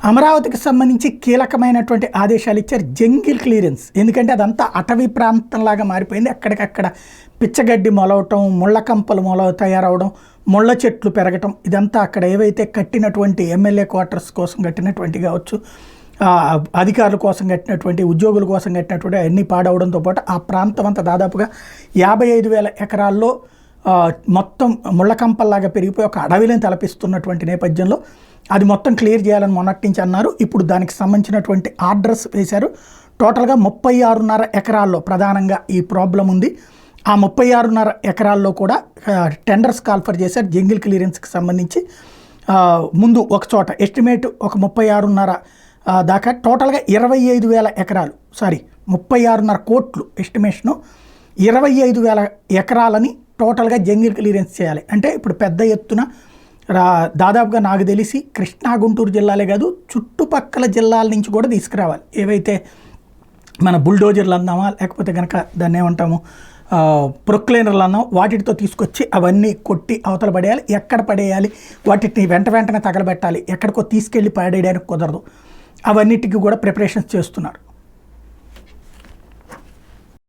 అమరావతికి సంబంధించి కీలకమైనటువంటి ఆదేశాలు ఇచ్చారు. జంగిల్ క్లియరెన్స్, ఎందుకంటే అదంతా అటవీ ప్రాంతంలాగా మారిపోయింది. అక్కడికక్కడ పిచ్చగడ్డి మొలవటం, ముళ్ళ కంపలు తయారవడం, ముళ్ళ చెట్లు పెరగటం, ఇదంతా అక్కడ ఏవైతే కట్టినటువంటి ఎమ్మెల్యే క్వార్టర్స్ కోసం కట్టినటువంటి కావచ్చు, అధికారుల కోసం కట్టినటువంటి, ఉద్యోగుల కోసం కట్టినటువంటి అన్నీ పాడవడంతో పాటు ఆ ప్రాంతం అంతా దాదాపుగా 55,000 ఎకరాల్లో మొత్తం ముళ్ళకంపల్లాగా పెరిగిపోయి ఒక అడవిని తలపిస్తున్నటువంటి నేపథ్యంలో అది మొత్తం క్లియర్ చేయాలని మొన్నటి నుంచి అన్నారు. ఇప్పుడు దానికి సంబంధించినటువంటి ఆర్డర్స్ వేశారు. టోటల్గా 36.5 ఎకరాల్లో ప్రధానంగా ఈ ప్రాబ్లం ఉంది. ఆ 36.5 ఎకరాల్లో కూడా టెండర్స్ కాల్ఫర్ చేశారు జంగిల్ క్లియరెన్స్కి సంబంధించి. ముందు ఒక చోట ఎస్టిమేట్ ఒక 36.5 దాకా, టోటల్గా 25,000 ఎకరాలు, 36.5 కోట్లు ఎస్టిమేషను, 25,000 ఎకరాలని టోటల్గా జంగిల్ క్లియరెన్స్ చేయాలి. అంటే ఇప్పుడు పెద్ద ఎత్తున దాదాపుగా నాకు తెలిసి కృష్ణా గుంటూరు జిల్లాలే కాదు, చుట్టుపక్కల జిల్లాల నుంచి కూడా తీసుకురావాలి. ఏవైతే మన బుల్డోజర్లు అన్నామా, లేకపోతే కనుక దాన్ని ఏమంటాము ప్రొక్లైనర్లు అన్నాం, వాటితో తీసుకొచ్చి అవన్నీ కొట్టి అవతల పడేయాలి. ఎక్కడ పడేయాలి, వాటిని వెంటనే తగలబెట్టాలి, ఎక్కడికో తీసుకెళ్ళి పడేయడానికి కుదరదు. అవన్నిటికీ కూడా ప్రిపరేషన్స్ చేస్తున్నారు.